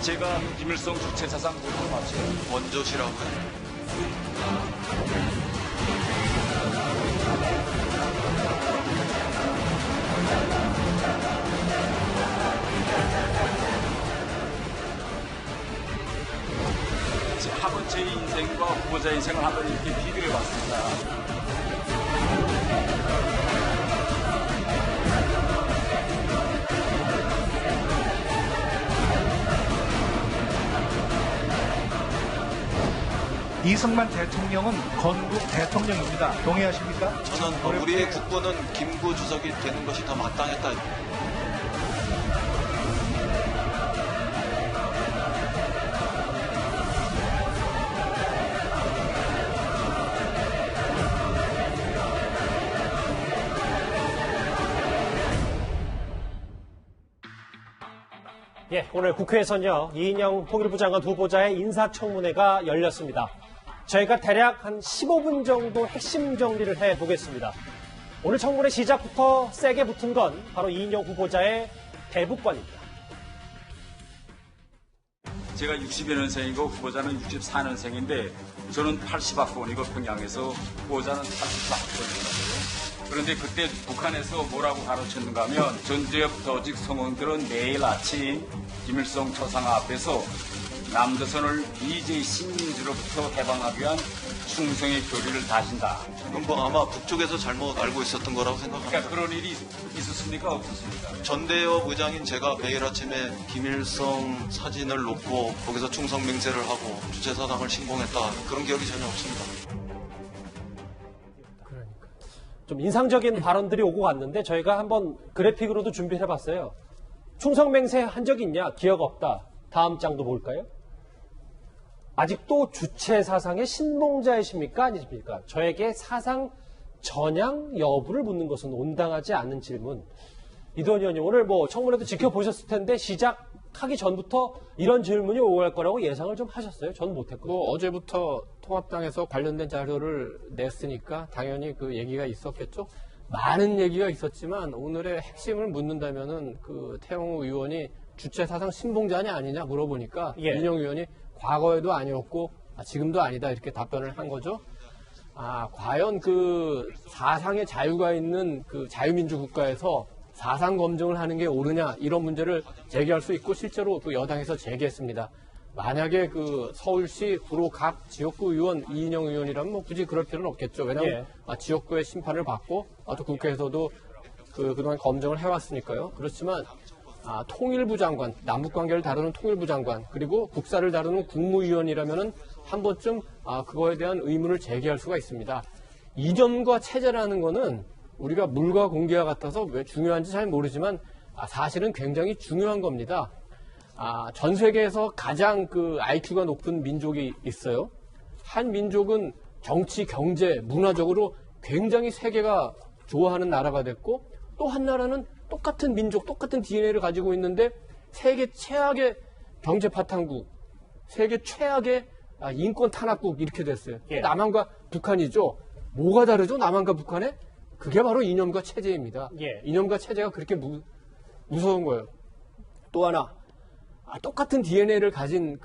제가 김일성 주체 사상 모두 맞죠. 원조시라고요. 한번 제 인생과 후보자 인생을 한번 이렇게 비교해 봤습니다. 이승만 대통령은 건국 대통령입니다. 동의하십니까? 저는 우리의 국부는 김구 주석이 되는 것이 더 마땅했다. 예, 오늘 국회에서는요, 이인영 통일부 장관 후보자의 인사청문회가 열렸습니다. 저희가 대략 한 15분 정도 핵심 정리를 해보겠습니다. 오늘 청문회 시작부터 세게 붙은 건 바로 이인영 후보자의 대북관입니다. 제가 62년생이고 후보자는 64년생인데 저는 80학번이고 평양에서 후보자는 80학번이거든요. 그런데 그때 북한에서 뭐라고 가르쳤는가 하면 전제협 조직 성원들은 매일 아침 김일성 초상 앞에서 남조선을 BJ 식민지로부터 해방하기 위한 충성의 교리를 다진다. 그건 뭐 아마 북쪽에서 잘못 알고 있었던 거라고 생각합니다. 그러니까 그런 일이 있었습니까? 없었습니까? 전대협 의장인 제가 매일 아침에 김일성 사진을 놓고 거기서 충성맹세를 하고 주체사상을 신공했다. 그런 기억이 전혀 없습니다. 좀 인상적인 발언들이 오고 갔는데 저희가 한번 그래픽으로도 준비를 해봤어요. 충성맹세 한 적 있냐? 기억 없다. 다음 장도 볼까요? 아직도 주체 사상의 신봉자이십니까? 아니십니까? 저에게 사상 전향 여부를 묻는 것은 온당하지 않은 질문. 이도원 의원님, 오늘 뭐 청문회도 지켜보셨을 텐데 시작하기 전부터 이런 질문이 오고 갈 거라고 예상을 좀 하셨어요? 저는 못했거든요. 뭐 어제부터 통합당에서 관련된 자료를 냈으니까 당연히 그 얘기가 있었겠죠. 많은 얘기가 있었지만 오늘의 핵심을 묻는다면은 그 태영호 의원이 주체 사상 신봉자냐 아니냐 물어보니까 이인영 의원이 과거에도 아니었고 지금도 아니다 이렇게 답변을 한 거죠. 과연 그 사상의 자유가 있는 그 자유민주 국가에서 사상 검증을 하는 게 옳으냐 이런 문제를 제기할 수 있고 실제로 그 여당에서 제기했습니다. 만약에 그 서울시 구로 각 지역구 의원 이인영 의원이라면 뭐 굳이 그럴 필요는 없겠죠. 왜냐하면 지역구의 심판을 받고 또 국회에서도 그동안 검증을 해왔으니까요. 그렇지만 통일부 장관, 남북관계를 다루는 통일부 장관, 그리고 국사를 다루는 국무위원이라면은 한 번쯤 그거에 대한 의문을 제기할 수가 있습니다. 이념과 체제라는 거는 우리가 물과 공기와 같아서 왜 중요한지 잘 모르지만 사실은 굉장히 중요한 겁니다. 전 세계에서 가장 그 IQ가 높은 민족이 있어요. 한 민족은 정치, 경제, 문화적으로 굉장히 세계가 좋아하는 나라가 됐고 또 한 나라는 똑같은 민족, 똑같은 DNA를 가지고 있는데 세계 최악의 경제 파탄국, 세계 최악의 인권 탄압국 이렇게 됐어요. 남한과 북한이죠. 뭐가 다르죠? 남한과 북한에? 그게 바로 이념과 체제입니다. 이념과 체제가 그렇게 무서운 거예요. 또 하나, 똑같은 DNA를 가진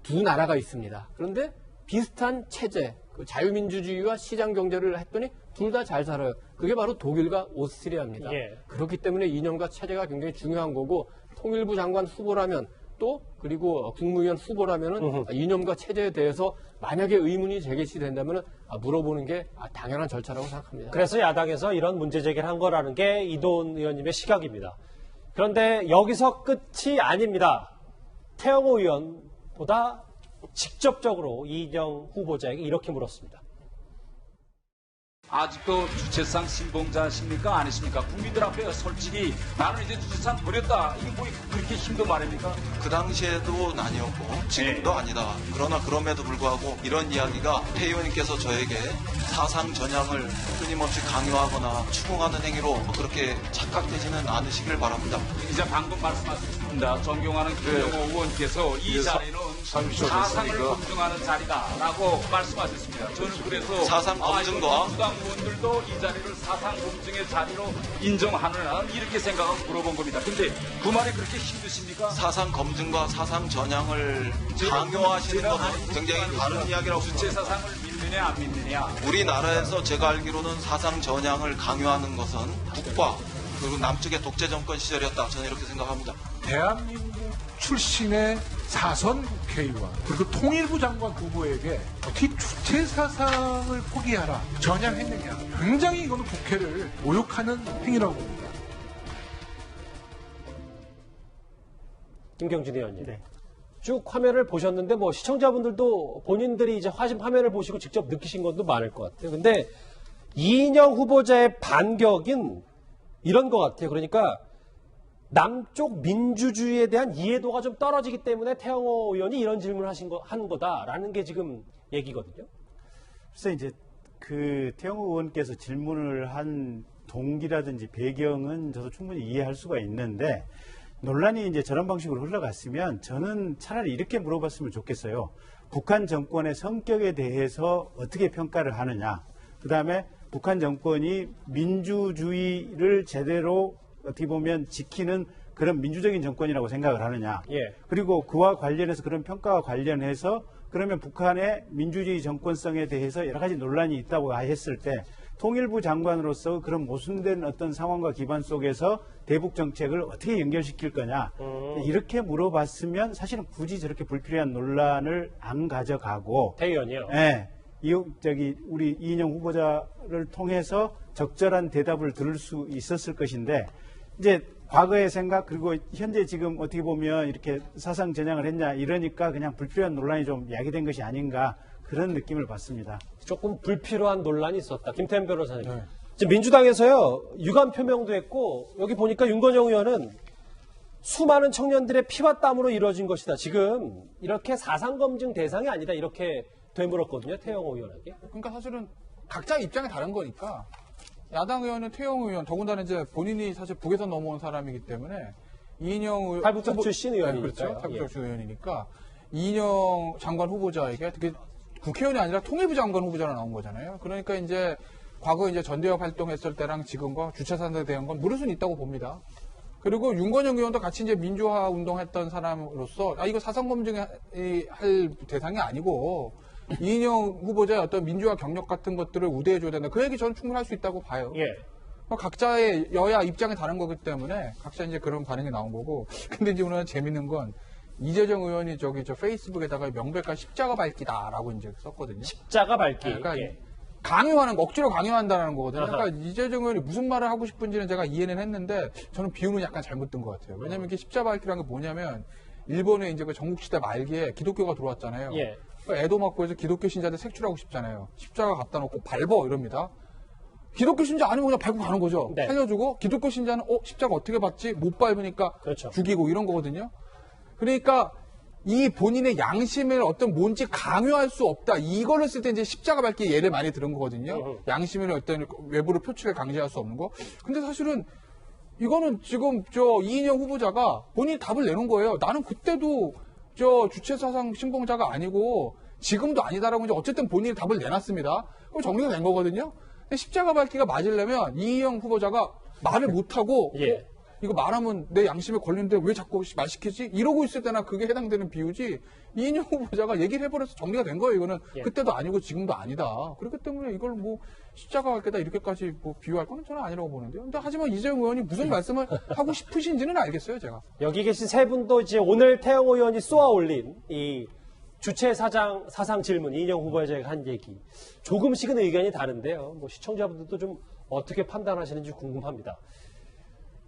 두 나라가 있습니다. 그런데 비슷한 체제, 그 자유민주주의와 시장 경제를 했더니 둘 다 잘 살아요. 그게 바로 독일과 오스트리아입니다. 그렇기 때문에 이념과 체제가 굉장히 중요한 거고 통일부 장관 후보라면 또 그리고 국무위원 후보라면은 이념과 체제에 대해서 만약에 의문이 제기된다면 물어보는 게 당연한 절차라고 생각합니다. 그래서 야당에서 이런 문제 제기를 한 거라는 게 이도원 의원님의 시각입니다. 그런데 여기서 끝이 아닙니다. 태영호 의원보다 직접적으로 이인영 후보자에게 이렇게 물었습니다. 아직도 주체상 신봉자십니까? 아니십니까? 국민들 앞에 솔직히 나는 이제 주체상 버렸다. 이게 뭐 그렇게 힘든 말입니까? 그 당시에도 아니었고 지금도 아니다. 그러나 그럼에도 불구하고 이런 이야기가 태 의원님께서 저에게 사상 전향을 끊임없이 강요하거나 추궁하는 행위로 그렇게 착각되지는 않으시길 바랍니다. 이제 방금 말씀하셨습니다. 존경하는 김영호 의원께서 이 자리는 사상을 검증하는 자리다라고 말씀하셨습니다. 저는 그래서 사상 검증과 의원들도 이 자리를 사상 검증의 자리로 인정하느냐 이렇게 생각하고 물어본 겁니다. 근데 그 말이 그렇게 힘드십니까? 사상 검증과 사상 전향을 강요하시는 것은 굉장히 다른 이야기라고 주체 생각합니다. 사상을 믿느냐 안 믿느냐. 우리나라에서 제가 알기로는 사상 전향을 강요하는 것은 북과 그리고 남쪽의 독재 정권 시절이었다. 저는 이렇게 생각합니다. 대한민국 출신의 사선 국회의원 그리고 통일부 장관 후보에게 어떻게 주체 사상을 포기하라 전향했느냐. 굉장히 이거는 국회를 모욕하는 행위라고 봅니다. 김경진 의원님. 네. 쭉 화면을 보셨는데 뭐 시청자분들도 본인들이 이제 화면을 보시고 직접 느끼신 것도 많을 것 같아요. 근데 이인영 후보자의 반격은 이런 것 같아요. 그러니까 남쪽 민주주의에 대한 이해도가 좀 떨어지기 때문에 태영호 의원이 이런 질문을 한 거다라는 게 지금 얘기거든요. 그래서 이제 그 태영호 의원께서 질문을 한 동기라든지 배경은 저도 충분히 이해할 수가 있는데 논란이 이제 저런 방식으로 흘러갔으면 저는 차라리 이렇게 물어봤으면 좋겠어요. 북한 정권의 성격에 대해서 어떻게 평가를 하느냐. 그다음에 북한 정권이 민주주의를 제대로 어떻게 보면 지키는 그런 민주적인 정권이라고 생각을 하느냐. 예. 그리고 그와 관련해서 그런 평가와 관련해서 그러면 북한의 민주주의 정권성에 대해서 여러 가지 논란이 있다고 했을 때 통일부 장관으로서 그런 모순된 어떤 상황과 기반 속에서 대북 정책을 어떻게 연결시킬 거냐. 이렇게 물어봤으면 사실은 굳이 저렇게 불필요한 논란을 안 가져가고 태 의원이요. 예. 우리 이인영 후보자를 통해서 적절한 대답을 들을 수 있었을 것인데 이제 과거의 생각 그리고 현재 지금 어떻게 보면 이렇게 사상 전향을 했냐 이러니까 그냥 불필요한 논란이 좀 야기된 것이 아닌가 그런 느낌을 받습니다. 조금 불필요한 논란이 있었다. 김태현 변호사님. 네. 지금 민주당에서요. 유감 표명도 했고 여기 보니까 윤건영 의원은 수많은 청년들의 피와 땀으로 이루어진 것이다. 지금 이렇게 사상검증 대상이 아니다. 이렇게 되물었거든요. 태영호 의원에게. 그러니까 사실은 각자 입장이 다른 거니까 야당 의원은 태영호 의원 더군다나 이제 본인이 사실 북에서 넘어온 사람이기 때문에 이인영 의원 탈북자 출신 의원이니까요. 네, 그렇죠. 탈북자 예. 출신 의원이니까 이인영 장관 후보자에게 특히 국회의원이 아니라 통일부 장관 후보자로 나온 거잖아요. 그러니까 이제 과거 이제 전대협 활동했을 때랑 지금과 주체사상에 대한 건 무릇은 있다고 봅니다. 그리고 윤건영 의원도 같이 이제 민주화 운동했던 사람으로서 이거 사상 검증할 대상이 아니고 이인영 후보자의 어떤 민주화 경력 같은 것들을 우대해줘야 된다. 그 얘기 저는 충분히 할 수 있다고 봐요. 예. 각자의 여야 입장이 다른 거기 때문에 각자 이제 그런 반응이 나온 거고. 근데 이제 오늘 재밌는 건 이재정 의원이 저 페이스북에다가 명백한 십자가 밟기다라고 이제 썼거든요. 십자가 밟기. 그러니까 예. 강요하는 거, 억지로 강요한다는 거거든요. 아하. 그러니까 이재정 의원이 무슨 말을 하고 싶은지는 제가 이해는 했는데 저는 비유는 약간 잘못된 것 같아요. 왜냐면 이게 십자가 밟기라는 게 뭐냐면 일본에 이제 그 전국시대 말기에 기독교가 들어왔잖아요. 예. 그러니까 애도 맞고 해서 기독교 신자들 색출하고 싶잖아요. 십자가 갖다 놓고 밟어 이럽니다. 기독교 신자 아니면 그냥 밟고 가는 거죠. 네. 살려주고 기독교 신자는 십자가 어떻게 받지? 못 밟으니까 그렇죠. 죽이고 이런 거거든요. 그러니까 이 본인의 양심을 어떤 뭔지 강요할 수 없다. 이거를 쓸 때 이제 십자가 밟기 예를 많이 들은 거거든요. 양심을 어떤 외부로 표출을 강제할 수 없는 거. 근데 사실은 이거는 지금 이인영 후보자가 본인이 답을 내놓은 거예요. 나는 그때도 주체사상 신봉자가 아니고 지금도 아니다라고 이제 어쨌든 본인이 답을 내놨습니다. 그럼 정리가 된 거거든요. 근데 십자가 밟기가 맞으려면 이인영 후보자가 말을 못하고 예. 이거 말하면 내 양심에 걸리는데 왜 자꾸 말 시키지? 이러고 있을 때나 그게 해당되는 비유지. 이인영 후보자가 얘기를 해버려서 정리가 된 거예요. 이거는 예. 그때도 아니고 지금도 아니다. 그렇기 때문에 이걸 뭐 십자가 갈 때다 이렇게까지 뭐 비유할 거는 저는 아니라고 보는데요. 근데 하지만 이재용 의원이 무슨 말씀을 하고 싶으신지는 알겠어요, 제가. 여기 계신 세 분도 이제 오늘 태영호 의원이 쏘아 올린 이 주체 사상 질문 이인영 후보자가 한 얘기 조금씩은 의견이 다른데요. 뭐 시청자분들도 좀 어떻게 판단하시는지 궁금합니다.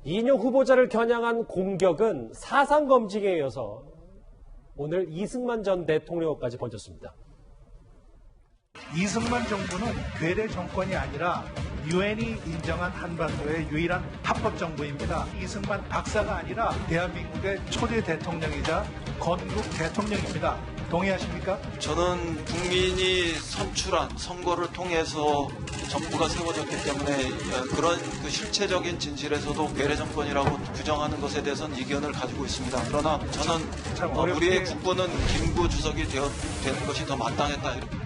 이인영 후보자를 겨냥한 공격은 사상 검증에 이어서 오늘 이승만 전 대통령까지 번졌습니다. 이승만 정부는 괴뢰 정권이 아니라 유엔이 인정한 한반도의 유일한 합법 정부입니다. 이승만 박사가 아니라 대한민국의 초대 대통령이자 건국 대통령입니다. 동의하십니까? 저는 국민이 선출한 선거를 통해서 정부가 세워졌기 때문에 그런 그 실체적인 진실에서도 괴뢰 정권이라고 규정하는 것에 대해서는 이견을 가지고 있습니다. 그러나 저는 우리의 국부는 김구 주석이 되는 것이 더 마땅했다.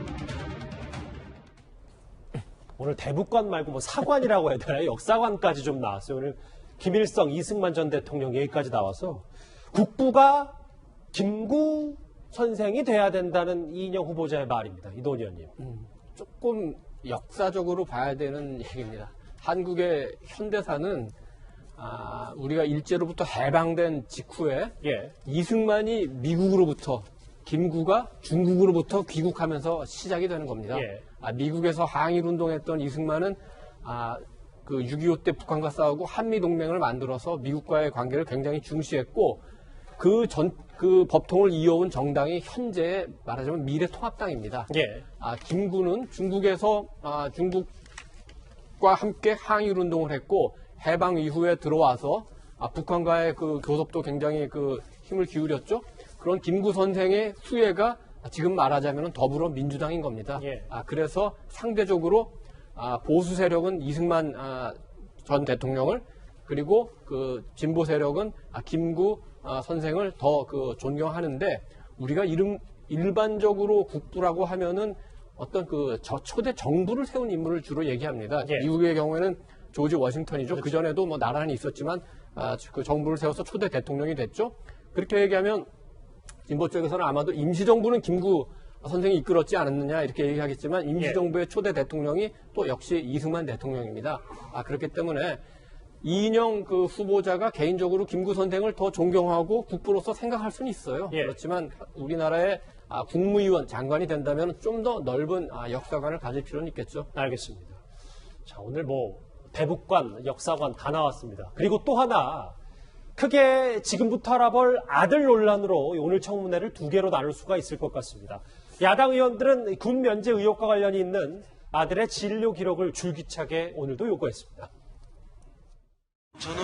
오늘 대북관 말고 뭐 사관이라고 해야 되나요? 역사관까지 좀 나왔어요. 오늘 김일성, 이승만 전 대통령 얘기까지 나와서 국부가 김구 선생이 돼야 된다는 이인영 후보자의 말입니다. 이도원 의원님. 조금 역사적으로 봐야 되는 얘기입니다. 한국의 현대사는 우리가 일제로부터 해방된 직후에 예. 이승만이 미국으로부터 김구가 중국으로부터 귀국하면서 시작이 되는 겁니다. 예. 미국에서 항일운동했던 이승만은 그 6.25 때 북한과 싸우고 한미동맹을 만들어서 미국과의 관계를 굉장히 중시했고 그 법통을 이어온 정당이 현재 말하자면 미래통합당입니다. 예. 김구는 중국에서 중국과 함께 항일운동을 했고 해방 이후에 들어와서 북한과의 그 교섭도 굉장히 그 힘을 기울였죠. 그런 김구 선생의 후예가 지금 말하자면 더불어민주당인 겁니다. 예. 그래서 상대적으로 보수 세력은 이승만 전 대통령을 그리고 그 진보 세력은 김구 선생을 더 그 존경하는데 우리가 일반적으로 국부라고 하면은 어떤 그 초대 정부를 세운 인물을 주로 얘기합니다. 예. 미국의 경우에는 조지 워싱턴이죠. 그렇죠. 그 전에도 뭐 나란히 있었지만 그 정부를 세워서 초대 대통령이 됐죠. 그렇게 얘기하면 진보 쪽에서는 아마도 임시정부는 김구 선생이 이끌었지 않았느냐 이렇게 얘기하겠지만 임시정부의 초대 대통령이 또 역시 이승만 대통령입니다. 그렇기 때문에 이인영 그 후보자가 개인적으로 김구 선생을 더 존경하고 국부로서 생각할 수는 있어요. 예. 그렇지만 우리나라의 국무위원 장관이 된다면 좀 더 넓은 역사관을 가질 필요는 있겠죠. 알겠습니다. 자, 오늘 뭐 대북관, 역사관 다 나왔습니다. 그리고 또 하나 크게 지금부터 알아볼 아들 논란으로 오늘 청문회를 두 개로 나눌 수가 있을 것 같습니다. 야당 의원들은 군 면제 의혹과 관련이 있는 아들의 진료 기록을 줄기차게 오늘도 요구했습니다. 저는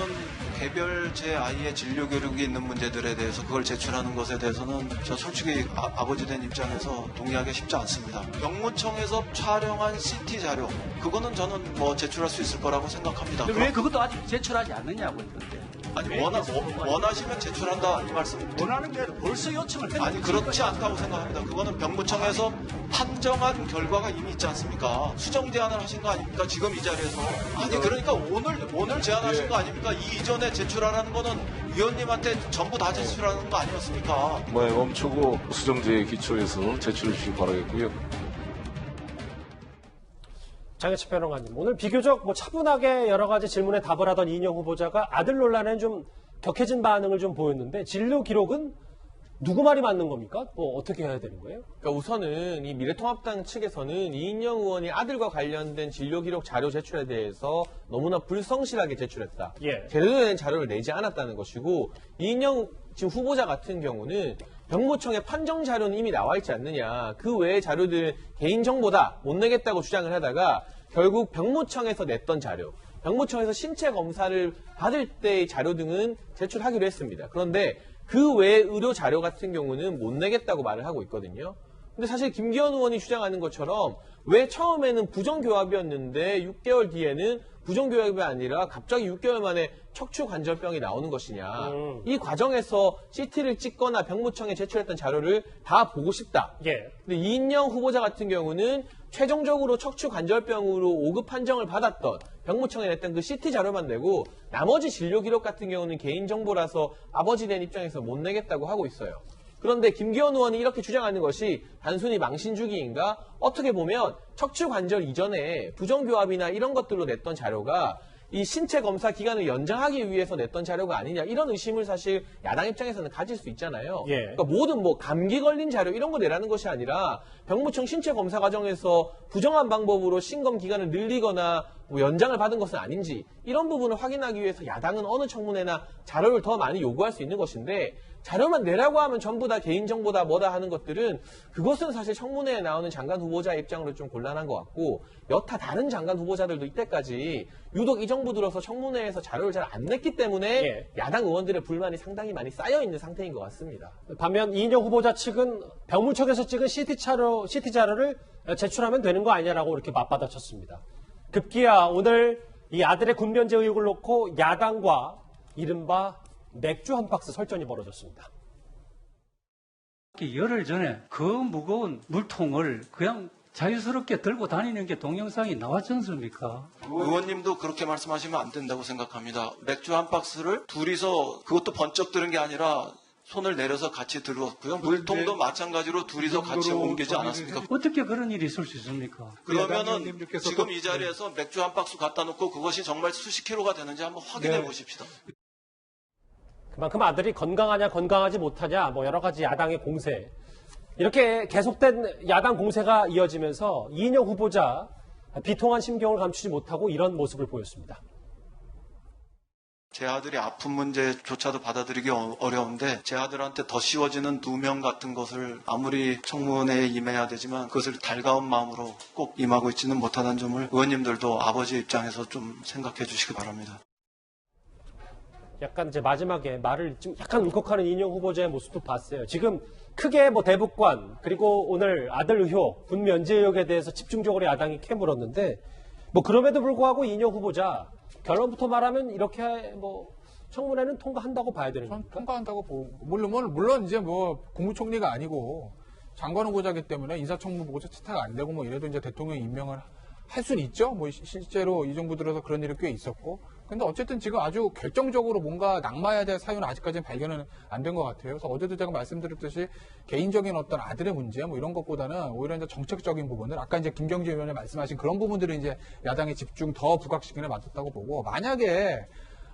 개별 제 아이의 진료 기록이 있는 문제들에 대해서 그걸 제출하는 것에 대해서는 저 솔직히 아버지 된 입장에서 동의하기 쉽지 않습니다. 병무청에서 촬영한 CT 자료 그거는 저는 뭐 제출할 수 있을 거라고 생각합니다. 왜 그것도 아직 제출하지 않느냐고요, 그런데. 아니 원하시면 제출한다 이 말씀. 원하는 게 아니라 벌써 요청을 했는데. 아니 그렇지 않다고 생각합니다. 그거는 병무청에서 판정한 결과가 이미 있지 않습니까? 수정 제안을 하신 거 아닙니까? 지금 이 자리에서. 아니 그러니까 오늘 제안하신 거 아닙니까? 이 이전에 제출하라는 거는 위원님한테 전부 다 제출하는 거 아니었습니까? 멈추고 수정제에 기초해서 제출해 주시기 바라겠고요. 장혜철 평론가님, 오늘 비교적 뭐 차분하게 여러 가지 질문에 답을 하던 이인영 후보자가 아들 논란에 좀 격해진 반응을 좀 보였는데 진료 기록은 누구 말이 맞는 겁니까? 뭐 어떻게 해야 되는 거예요? 그러니까 우선은 이 미래통합당 측에서는 이인영 의원이 아들과 관련된 진료 기록 자료 제출에 대해서 너무나 불성실하게 제출했다. 예. 제대로 된 자료를 내지 않았다는 것이고 이인영 지금 후보자 같은 경우는 병무청의 판정 자료는 이미 나와 있지 않느냐. 그 외의 자료들은 개인정보다 못 내겠다고 주장을 하다가 결국 병무청에서 냈던 자료, 병무청에서 신체 검사를 받을 때의 자료 등은 제출하기로 했습니다. 그런데 그 외의 의료 자료 같은 경우는 못 내겠다고 말을 하고 있거든요. 근데 사실 김기현 의원이 주장하는 것처럼 왜 처음에는 부정교합이었는데 6개월 뒤에는 부정교합이 아니라 갑자기 6개월 만에 척추관절병이 나오는 것이냐. 이 과정에서 CT를 찍거나 병무청에 제출했던 자료를 다 보고 싶다. 예. 근데 이인영 후보자 같은 경우는 최종적으로 척추관절병으로 5급 판정을 받았던 병무청에 냈던 그 CT 자료만 내고 나머지 진료 기록 같은 경우는 개인정보라서 아버지 된 입장에서 못 내겠다고 하고 있어요. 그런데 김기현 의원이 이렇게 주장하는 것이 단순히 망신주기인가? 어떻게 보면 척추관절 이전에 부정교합이나 이런 것들로 냈던 자료가 이 신체 검사 기간을 연장하기 위해서 냈던 자료가 아니냐 이런 의심을 사실 야당 입장에서는 가질 수 있잖아요. 예. 그러니까 모든 뭐 감기 걸린 자료 이런 거 내라는 것이 아니라 병무청 신체 검사 과정에서 부정한 방법으로 신검 기간을 늘리거나 뭐 연장을 받은 것은 아닌지 이런 부분을 확인하기 위해서 야당은 어느 청문회나 자료를 더 많이 요구할 수 있는 것인데 자료만 내라고 하면 전부 다 개인정보다 뭐다 하는 것들은 그것은 사실 청문회에 나오는 장관 후보자의 입장으로 좀 곤란한 것 같고 여타 다른 장관 후보자들도 이때까지 유독 이 정부 들어서 청문회에서 자료를 잘 안 냈기 때문에 예. 야당 의원들의 불만이 상당히 많이 쌓여있는 상태인 것 같습니다. 반면 이인영 후보자 측은 병무청에서 찍은 CT 자료를 제출하면 되는 거 아니냐라고 이렇게 맞받아쳤습니다. 급기야 오늘 이 아들의 군면제 의혹을 놓고 야당과 이른바 맥주 한 박스 설전이 벌어졌습니다. 열흘 전에 그 무거운 물통을 그냥 자유스럽게 들고 다니는 게 동영상이 나왔지 않습니까? 의원님도 그렇게 말씀하시면 안 된다고 생각합니다. 맥주 한 박스를 둘이서 그것도 번쩍 들은 게 아니라 손을 내려서 같이 들었고요. 물통도 마찬가지로 둘이서 같이 옮기지 않았습니까? 어떻게 그런 일이 있을 수 있습니까? 그러면은 지금 이 자리에서 맥주 한 박스 갖다 놓고 그것이 정말 수십 킬로가 되는지 한번 확인해 보십시다. 그만큼 아들이 건강하냐 건강하지 못하냐 뭐 여러 가지 야당의 공세 이렇게 계속된 야당 공세가 이어지면서 이인영 후보자 비통한 심경을 감추지 못하고 이런 모습을 보였습니다. 제 아들이 아픈 문제조차도 받아들이기 어려운데 제 아들한테 더 씌워지는 누명 같은 것을 아무리 청문회에 임해야 되지만 그것을 달가운 마음으로 꼭 임하고 있지는 못하는 점을 의원님들도 아버지 입장에서 좀 생각해 주시기 바랍니다. 약간 이제 마지막에 말을 좀 약간 울컥하는 이인영 후보자의 모습도 봤어요. 지금 크게 뭐 대북관 그리고 오늘 아들 의혹, 군 면제 의혹에 대해서 집중적으로 야당이 캐물었는데 뭐 그럼에도 불구하고 이인영 후보자 결론부터 말하면 이렇게 뭐 청문회는 통과한다고 봐야 되는 겁니까? 통과한다고 보고 물론 이제 뭐 국무총리가 아니고 장관 후보자기 때문에 인사청문 보고서 채택 안 되고 뭐 이래도 이제 대통령 임명을 할 수는 있죠. 뭐 실제로 이 정부 들어서 그런 일이 꽤 있었고. 근데 어쨌든 지금 아주 결정적으로 뭔가 낙마해야 될 사유는 아직까지는 발견은 안 된 것 같아요. 그래서 어제도 제가 말씀드렸듯이 개인적인 어떤 아들의 문제 뭐 이런 것보다는 오히려 이제 정책적인 부분들 아까 이제 김경재 의원이 말씀하신 그런 부분들을 이제 야당의 집중 더 부각시키는 데 맞았다고 보고 만약에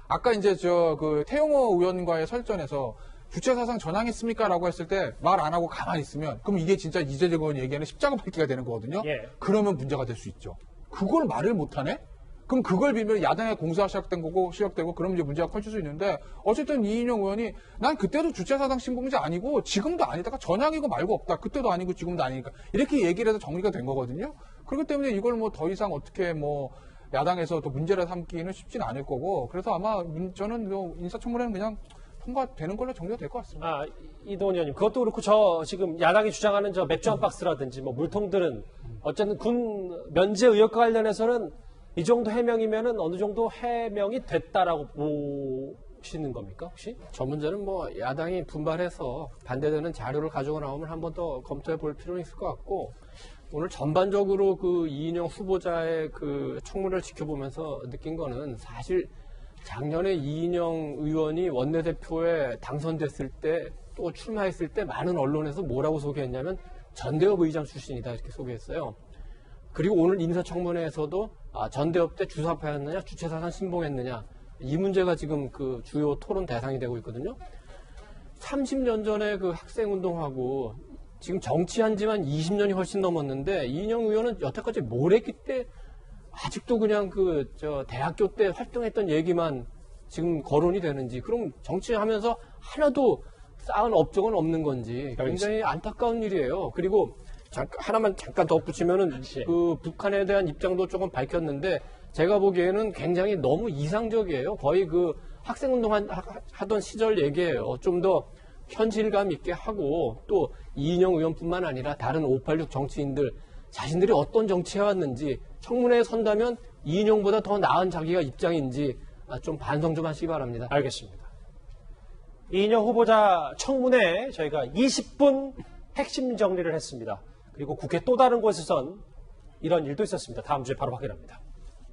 아까 이제 그 태용호 의원과의 설전에서 주체 사상 전향했습니까? 라고 했을 때 말 안 하고 가만히 있으면 그럼 이게 진짜 이재재 의원이 얘기하는 십자가 밝기가 되는 거거든요. 예. 그러면 문제가 될 수 있죠. 그걸 말을 못하네? 그럼 그걸 빌면 야당의 공사가 시작되고 그러면 이제 문제가 커질 수 있는데 어쨌든 이인영 의원이 난 그때도 주체사상 신봉자 아니고 지금도 아니다가 전향이고 말고 없다. 그때도 아니고 지금도 아니니까 이렇게 얘기를 해서 정리가 된 거거든요. 그렇기 때문에 이걸 뭐 더 이상 어떻게 뭐 야당에서 또 문제를 삼기는 쉽진 않을 거고 그래서 아마 저는 인사청문회는 그냥 통과되는 걸로 정리가 될 것 같습니다. 아, 이동훈 의원님, 그것도 그렇고 저 지금 야당이 주장하는 저 맥주 한 박스라든지 뭐 물통들은 어쨌든 군 면제 의혹과 관련해서는 이 정도 해명이면은 어느 정도 해명이 됐다라고 보시는 겁니까, 혹시? 저 문제는 뭐 야당이 분발해서 반대되는 자료를 가지고 나오면 한 번 더 검토해 볼 필요는 있을 것 같고 오늘 전반적으로 그 이인영 후보자의 그 청문회를 지켜보면서 느낀 거는 사실 작년에 이인영 의원이 원내대표에 당선됐을 때 또 출마했을 때 많은 언론에서 뭐라고 소개했냐면 전대협 의장 출신이다 이렇게 소개했어요. 그리고 오늘 인사청문회에서도 전대협 때 주사파였느냐 주체사상 신봉했느냐 이 문제가 지금 그 주요 토론 대상이 되고 있거든요. 30년 전에 그 학생운동하고 지금 정치한 지만 20년이 훨씬 넘었는데 이인영 의원은 여태까지 뭘 했기 때 아직도 그냥 대학교 때 활동했던 얘기만 지금 거론이 되는지 그럼 정치하면서 하나도 쌓은 업적은 없는 건지 굉장히 안타까운 일이에요. 그리고 하나만 잠깐 덧붙이면은 그 북한에 대한 입장도 조금 밝혔는데 제가 보기에는 굉장히 너무 이상적이에요. 거의 그 학생운동 하던 시절 얘기예요. 좀 더 현실감 있게 하고 또 이인영 의원뿐만 아니라 다른 586 정치인들 자신들이 어떤 정치해왔는지 청문회에 선다면 이인영보다 더 나은 자기가 입장인지 좀 반성 좀 하시기 바랍니다. 알겠습니다. 이인영 후보자 청문회 저희가 20분 핵심 정리를 했습니다. 그리고 국회 또 다른 곳에선 이런 일도 있었습니다. 다음 주에 바로 확인합니다.